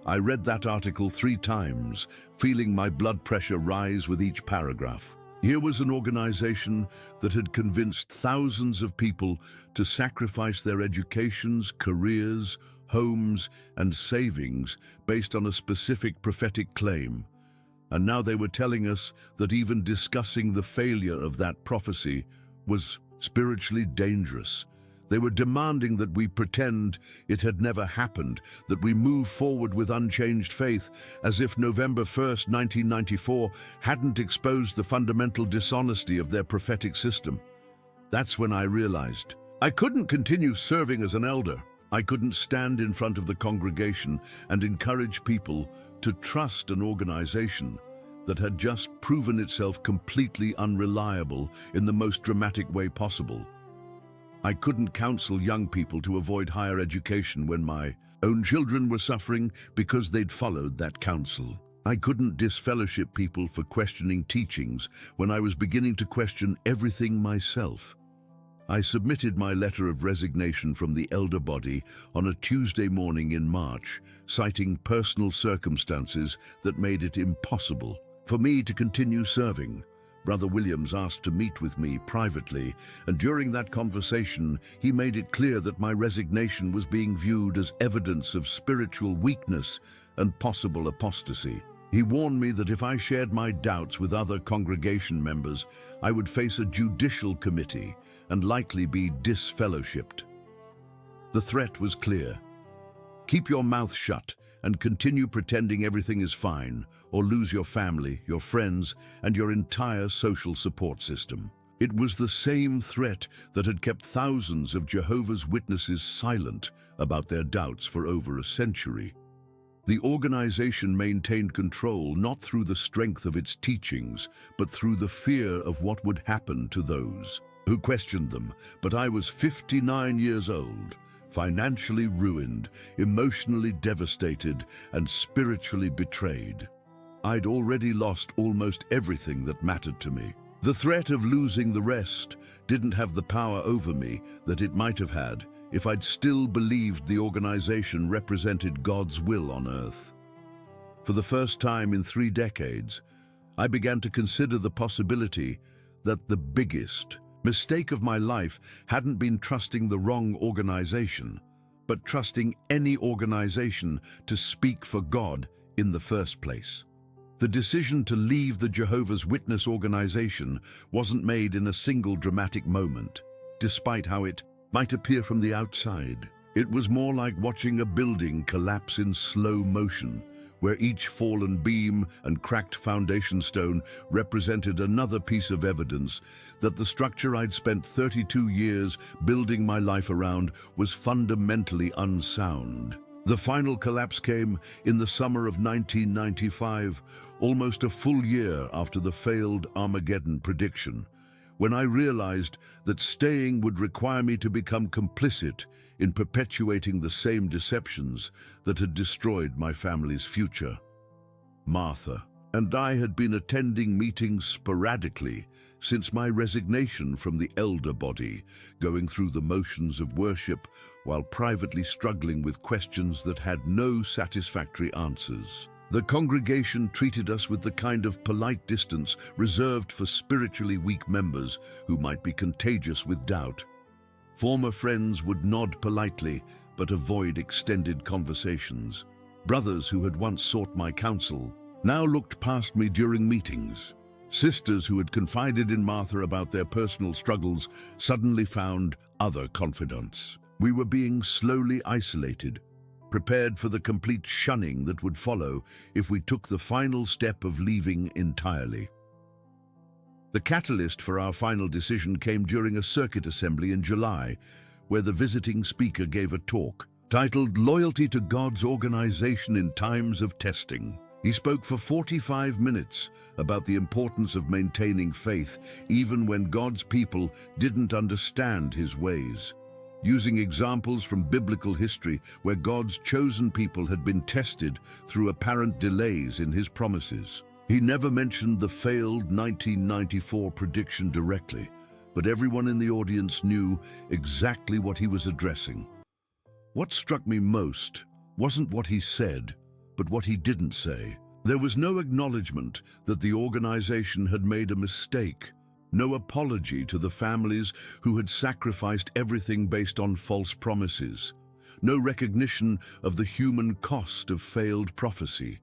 I read that article 3 times, feeling my blood pressure rise with each paragraph. Here was an organization that had convinced thousands of people to sacrifice their educations, careers, homes, and savings based on a specific prophetic claim. And now they were telling us that even discussing the failure of that prophecy was spiritually dangerous. They were demanding that we pretend it had never happened, that we move forward with unchanged faith, as if November 1st, 1994 hadn't exposed the fundamental dishonesty of their prophetic system. That's when I realized I couldn't continue serving as an elder. I couldn't stand in front of the congregation and encourage people to trust an organization that had just proven itself completely unreliable in the most dramatic way possible. I couldn't counsel young people to avoid higher education when my own children were suffering because they'd followed that counsel. I couldn't disfellowship people for questioning teachings when I was beginning to question everything myself. I submitted my letter of resignation from the elder body on a Tuesday morning in March, citing personal circumstances that made it impossible for me to continue serving. Brother Williams asked to meet with me privately, and during that conversation, he made it clear that my resignation was being viewed as evidence of spiritual weakness and possible apostasy. He warned me that if I shared my doubts with other congregation members, I would face a judicial committee and likely be disfellowshipped. The threat was clear. Keep your mouth shut and continue pretending everything is fine, or lose your family, your friends, and your entire social support system. It was the same threat that had kept thousands of Jehovah's Witnesses silent about their doubts for over a century. The organization maintained control not through the strength of its teachings, but through the fear of what would happen to those who questioned them. But I was 59 years old, financially ruined, emotionally devastated, and spiritually betrayed. I'd already lost almost everything that mattered to me. The threat of losing the rest didn't have the power over me that it might have had if I'd still believed the organization represented God's will on earth. For the first time in 3 decades, I began to consider the possibility that the biggest mistake of my life hadn't been trusting the wrong organization, but trusting any organization to speak for God in the first place. The decision to leave the Jehovah's Witness organization wasn't made in a single dramatic moment, despite how it might appear from the outside. It was more like watching a building collapse in slow motion, where each fallen beam and cracked foundation stone represented another piece of evidence that the structure I'd spent 32 years building my life around was fundamentally unsound. The final collapse came in the summer of 1995, almost a full year after the failed Armageddon prediction, when I realized that staying would require me to become complicit in perpetuating the same deceptions that had destroyed my family's future. Martha and I had been attending meetings sporadically since my resignation from the elder body, going through the motions of worship while privately struggling with questions that had no satisfactory answers. The congregation treated us with the kind of polite distance reserved for spiritually weak members who might be contagious with doubt. Former friends would nod politely but avoid extended conversations. Brothers who had once sought my counsel now looked past me during meetings. Sisters who had confided in Martha about their personal struggles suddenly found other confidants. We were being slowly isolated, prepared for the complete shunning that would follow if we took the final step of leaving entirely. The catalyst for our final decision came during a circuit assembly in July, where the visiting speaker gave a talk titled "Loyalty to God's Organization in Times of Testing." He spoke for 45 minutes about the importance of maintaining faith even when God's people didn't understand his ways, using examples from biblical history where God's chosen people had been tested through apparent delays in his promises. He never mentioned the failed 1994 prediction directly, but everyone in the audience knew exactly what he was addressing. What struck me most wasn't what he said, but what he didn't say. There was no acknowledgement that the organization had made a mistake, no apology to the families who had sacrificed everything based on false promises, no recognition of the human cost of failed prophecy.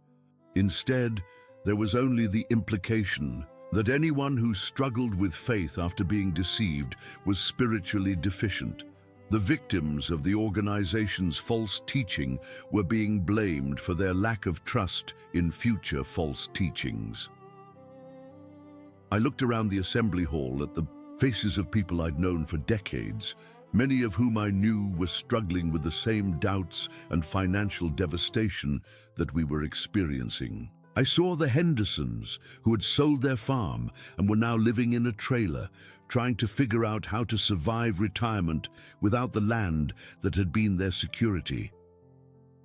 Instead, there was only the implication that anyone who struggled with faith after being deceived was spiritually deficient. The victims of the organization's false teaching were being blamed for their lack of trust in future false teachings. I looked around the assembly hall at the faces of people I'd known for decades, many of whom I knew were struggling with the same doubts and financial devastation that we were experiencing. I saw the Hendersons, who had sold their farm and were now living in a trailer, trying to figure out how to survive retirement without the land that had been their security.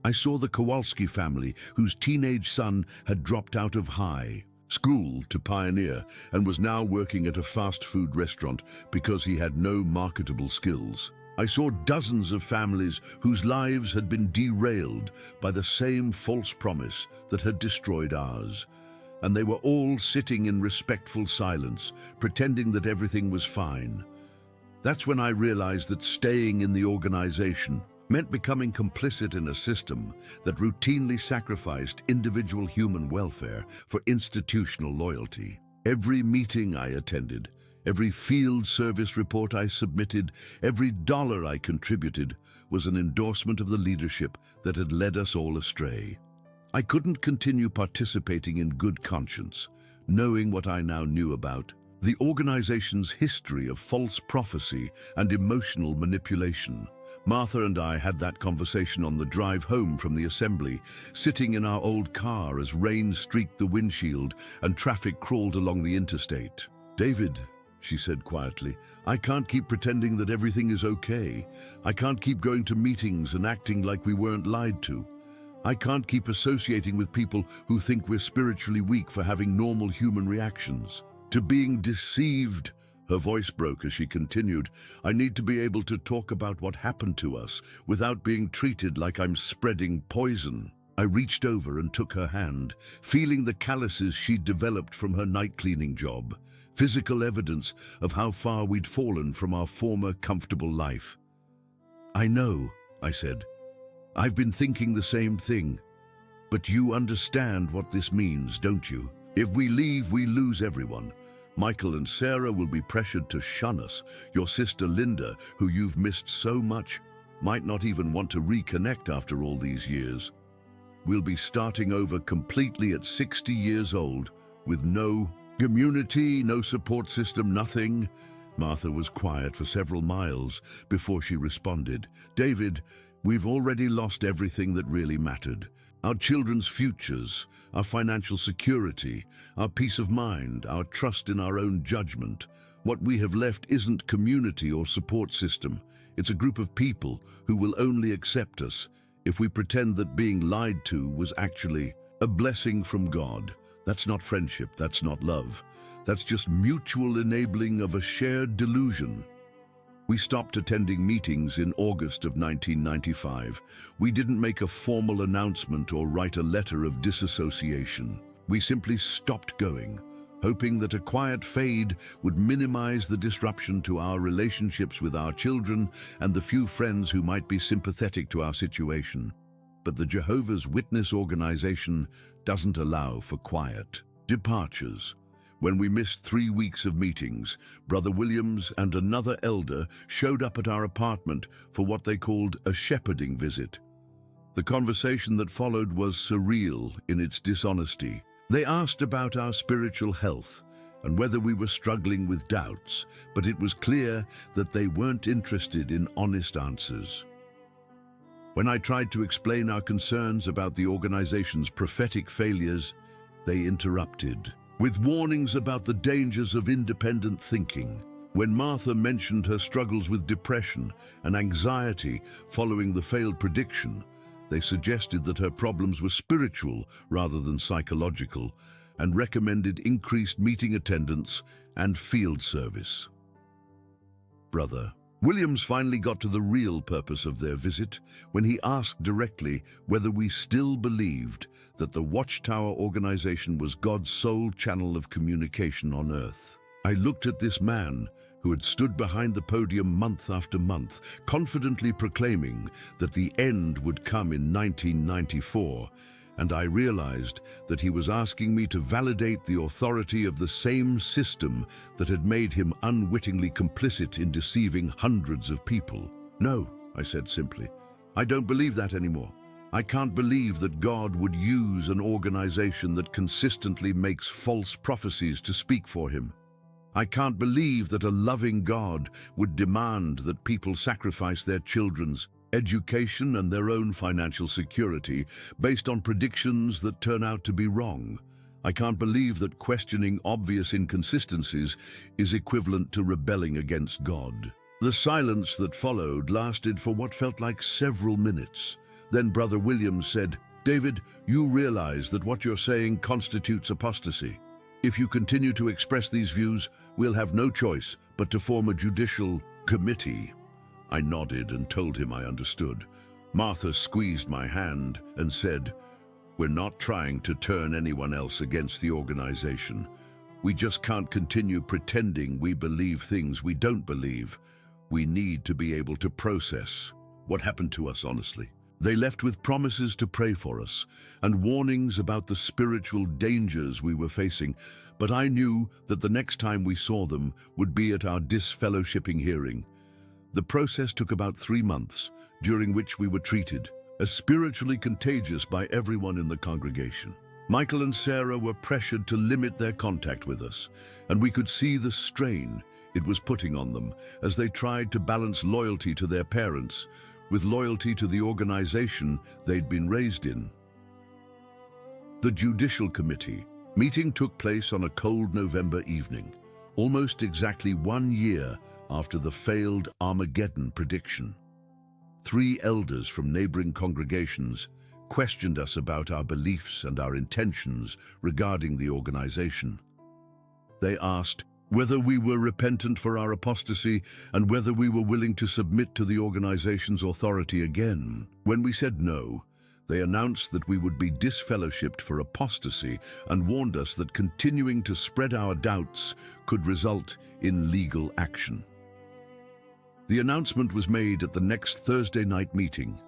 I saw the Kowalski family, whose teenage son had dropped out of high school to pioneer and was now working at a fast food restaurant because he had no marketable skills. I saw dozens of families whose lives had been derailed by the same false promise that had destroyed ours. And they were all sitting in respectful silence, pretending that everything was fine. That's when I realized that staying in the organization meant becoming complicit in a system that routinely sacrificed individual human welfare for institutional loyalty. Every meeting I attended, every field service report I submitted, every dollar I contributed was an endorsement of the leadership that had led us all astray. I couldn't continue participating in good conscience, knowing what I now knew about the organization's history of false prophecy and emotional manipulation. Martha and I had that conversation on the drive home from the assembly, sitting in our old car as rain streaked the windshield and traffic crawled along the interstate. "David," she said quietly, "I can't keep pretending that everything is okay. I can't keep going to meetings and acting like we weren't lied to. I can't keep associating with people who think we're spiritually weak for having normal human reactions. To being deceived." Her voice broke as she continued, "I need to be able to talk about what happened to us without being treated like I'm spreading poison." I reached over and took her hand, feeling the calluses she'd developed from her night cleaning job, physical evidence of how far we'd fallen from our former comfortable life. "I know," I said. "I've been thinking the same thing. But you understand what this means, don't you? If we leave, we lose everyone. Michael and Sarah will be pressured to shun us. Your sister Linda, who you've missed so much, might not even want to reconnect after all these years. We'll be starting over completely at 60 years old, with no community, no support system, nothing." Martha was quiet for several miles before she responded. "David, we've already lost everything that really mattered. Our children's futures, our financial security, our peace of mind, our trust in our own judgment. What we have left isn't community or support system. It's a group of people who will only accept us if we pretend that being lied to was actually a blessing from God. That's not friendship, that's not love. That's just mutual enabling of a shared delusion." We stopped attending meetings in August of 1995. We didn't make a formal announcement or write a letter of disassociation. We simply stopped going, hoping that a quiet fade would minimize the disruption to our relationships with our children and the few friends who might be sympathetic to our situation. But the Jehovah's Witness organization doesn't allow for quiet departures. When we missed 3 weeks of meetings, Brother Williams and another elder showed up at our apartment for what they called a shepherding visit. The conversation that followed was surreal in its dishonesty. They asked about our spiritual health and whether we were struggling with doubts, but it was clear that they weren't interested in honest answers. When I tried to explain our concerns about the organization's prophetic failures, they interrupted with warnings about the dangers of independent thinking. When Martha mentioned her struggles with depression and anxiety following the failed prediction, they suggested that her problems were spiritual rather than psychological, and recommended increased meeting attendance and field service. Brother Williams finally got to the real purpose of their visit when he asked directly whether we still believed that the Watchtower organization was God's sole channel of communication on earth. I looked at this man who had stood behind the podium month after month, confidently proclaiming that the end would come in 1994, and I realized that he was asking me to validate the authority of the same system that had made him unwittingly complicit in deceiving hundreds of people. No, I said simply, I don't believe that anymore. I can't believe that God would use an organization that consistently makes false prophecies to speak for him. I can't believe that a loving God would demand that people sacrifice their children's education and their own financial security based on predictions that turn out to be wrong. I can't believe that questioning obvious inconsistencies is equivalent to rebelling against God. The silence that followed lasted for what felt like several minutes. Then Brother Williams said, "David, you realize that what you're saying constitutes apostasy. If you continue to express these views, we'll have no choice but to form a judicial committee." I nodded and told him I understood. Martha squeezed my hand and said, "We're not trying to turn anyone else against the organization. We just can't continue pretending we believe things we don't believe. We need to be able to process what happened to us honestly." They left with promises to pray for us and warnings about the spiritual dangers we were facing, but I knew that the next time we saw them would be at our disfellowshipping hearing. The process took about 3 months, during which we were treated as spiritually contagious by everyone in the congregation. Michael and Sarah were pressured to limit their contact with us, and we could see the strain it was putting on them as they tried to balance loyalty to their parents with loyalty to the organization they'd been raised in. The Judicial Committee meeting took place on a cold November evening, almost exactly 1 year after the failed Armageddon prediction. 3 elders from neighboring congregations questioned us about our beliefs and our intentions regarding the organization. They asked whether we were repentant for our apostasy and whether we were willing to submit to the organization's authority again. When we said no, they announced that we would be disfellowshipped for apostasy and warned us that continuing to spread our doubts could result in legal action. The announcement was made at the next Thursday night meeting.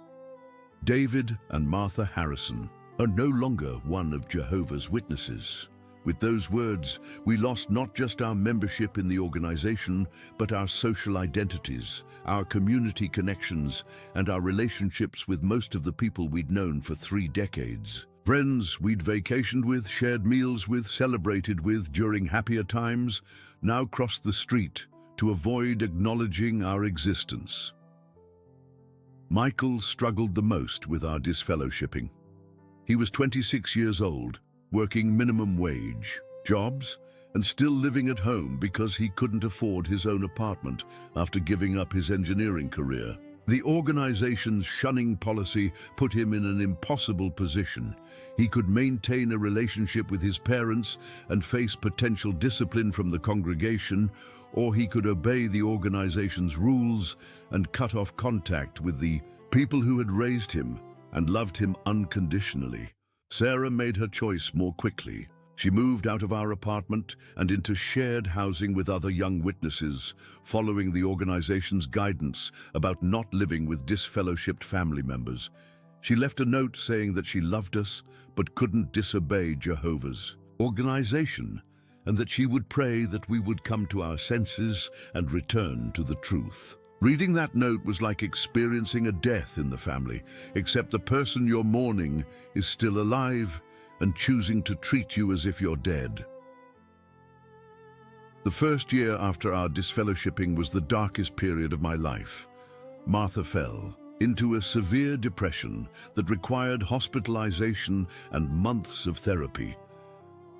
David and Martha Harrison are no longer one of Jehovah's Witnesses. With those words, we lost not just our membership in the organization, but our social identities, our community connections, and our relationships with most of the people we'd known for 3 decades. Friends we'd vacationed with, shared meals with, celebrated with during happier times, now crossed the street to avoid acknowledging our existence. Michael struggled the most with our disfellowshipping. He was 26 years old, working minimum wage jobs, and still living at home because he couldn't afford his own apartment after giving up his engineering career. The organization's shunning policy put him in an impossible position. He could maintain a relationship with his parents and face potential discipline from the congregation, or he could obey the organization's rules and cut off contact with the people who had raised him and loved him unconditionally. Sarah made her choice more quickly. She moved out of our apartment and into shared housing with other young witnesses, following the organization's guidance about not living with disfellowshipped family members. She left a note saying that she loved us but couldn't disobey Jehovah's organization, and that she would pray that we would come to our senses and return to the truth. Reading that note was like experiencing a death in the family, except the person you're mourning is still alive and choosing to treat you as if you're dead. The first year after our disfellowshipping was the darkest period of my life. Martha fell into a severe depression that required hospitalization and months of therapy.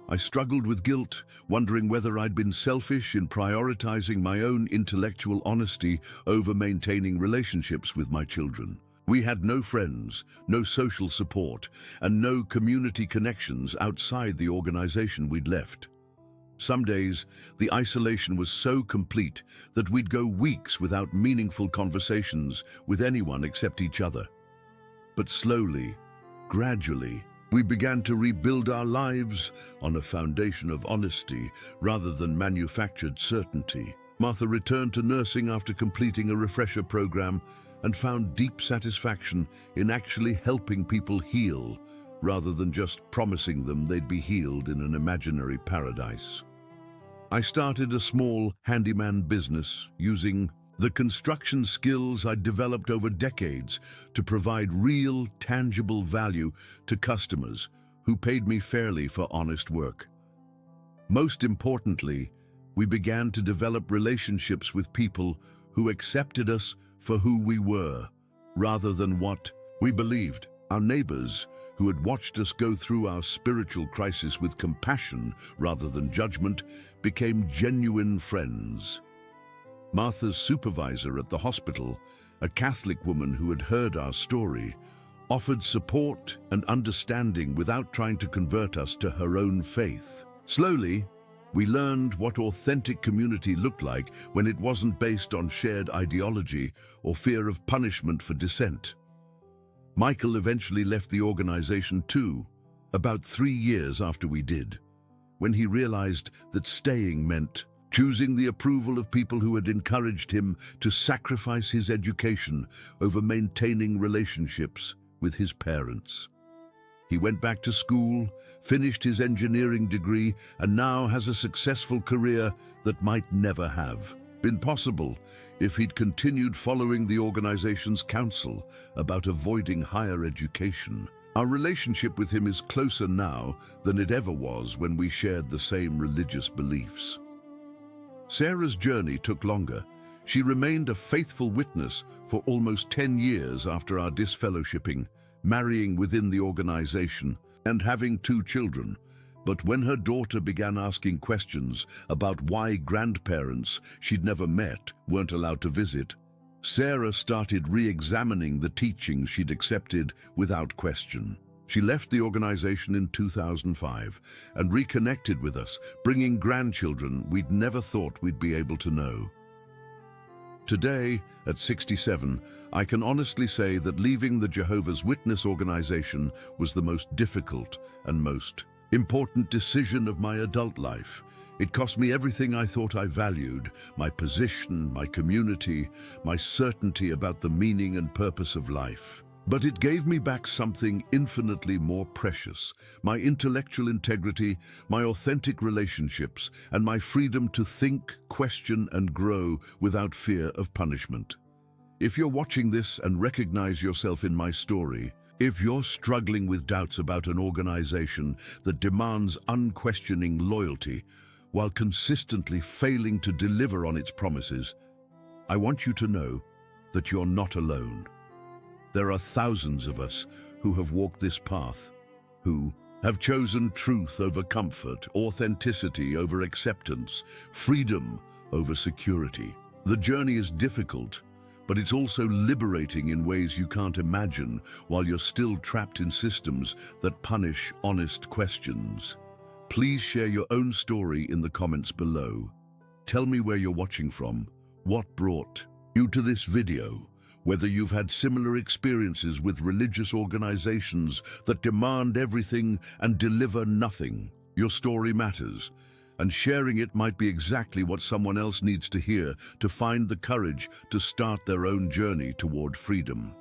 I struggled with guilt, wondering whether I'd been selfish in prioritizing my own intellectual honesty over maintaining relationships with my children. We had no friends, no social support, and no community connections outside the organization we'd left. Some days, the isolation was so complete that we'd go weeks without meaningful conversations with anyone except each other. But slowly, gradually, we began to rebuild our lives on a foundation of honesty rather than manufactured certainty. Martha returned to nursing after completing a refresher program and found deep satisfaction in actually helping people heal, rather than just promising them they'd be healed in an imaginary paradise. I started a small handyman business using the construction skills I'd developed over decades to provide real, tangible value to customers who paid me fairly for honest work. Most importantly, we began to develop relationships with people who accepted us for who we were, rather than what we believed. Our neighbors, who had watched us go through our spiritual crisis with compassion rather than judgment, became genuine friends. Martha's supervisor at the hospital, a Catholic woman who had heard our story, offered support and understanding without trying to convert us to her own faith. Slowly, we learned what authentic community looked like when it wasn't based on shared ideology or fear of punishment for dissent. Michael eventually left the organization too, about 3 years after we did, when he realized that staying meant choosing the approval of people who had encouraged him to sacrifice his education over maintaining relationships with his parents. He went back to school, finished his engineering degree, and now has a successful career that might never have been possible if he'd continued following the organization's counsel about avoiding higher education. Our relationship with him is closer now than it ever was when we shared the same religious beliefs. Sarah's journey took longer. She remained a faithful witness for almost 10 years after our disfellowshipping, marrying within the organization and having 2 children. But when her daughter began asking questions about why grandparents she'd never met weren't allowed to visit, Sarah started re-examining the teachings she'd accepted without question. She left the organization in 2005 and reconnected with us, bringing grandchildren we'd never thought we'd be able to know. Today, at 67, I can honestly say that leaving the Jehovah's Witness organization was the most difficult and most important decision of my adult life. It cost me everything I thought I valued: my position, my community, my certainty about the meaning and purpose of life. But it gave me back something infinitely more precious: my intellectual integrity, my authentic relationships, and my freedom to think, question, and grow without fear of punishment. If you're watching this and recognize yourself in my story, if you're struggling with doubts about an organization that demands unquestioning loyalty while consistently failing to deliver on its promises, I want you to know that you're not alone. There are thousands of us who have walked this path, who have chosen truth over comfort, authenticity over acceptance, freedom over security. The journey is difficult, but it's also liberating in ways you can't imagine while you're still trapped in systems that punish honest questions. Please share your own story in the comments below. Tell me where you're watching from, what brought you to this video, whether you've had similar experiences with religious organizations that demand everything and deliver nothing. Your story matters, and sharing it might be exactly what someone else needs to hear to find the courage to start their own journey toward freedom.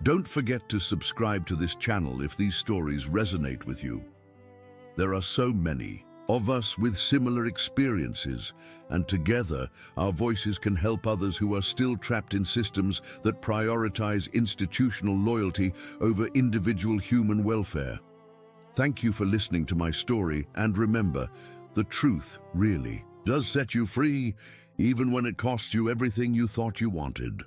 Don't forget to subscribe to this channel if these stories resonate with you. There are so many of us with similar experiences, and together our voices can help others who are still trapped in systems that prioritize institutional loyalty over individual human welfare. Thank you for listening to my story, and remember, the truth really does set you free, even when it costs you everything you thought you wanted.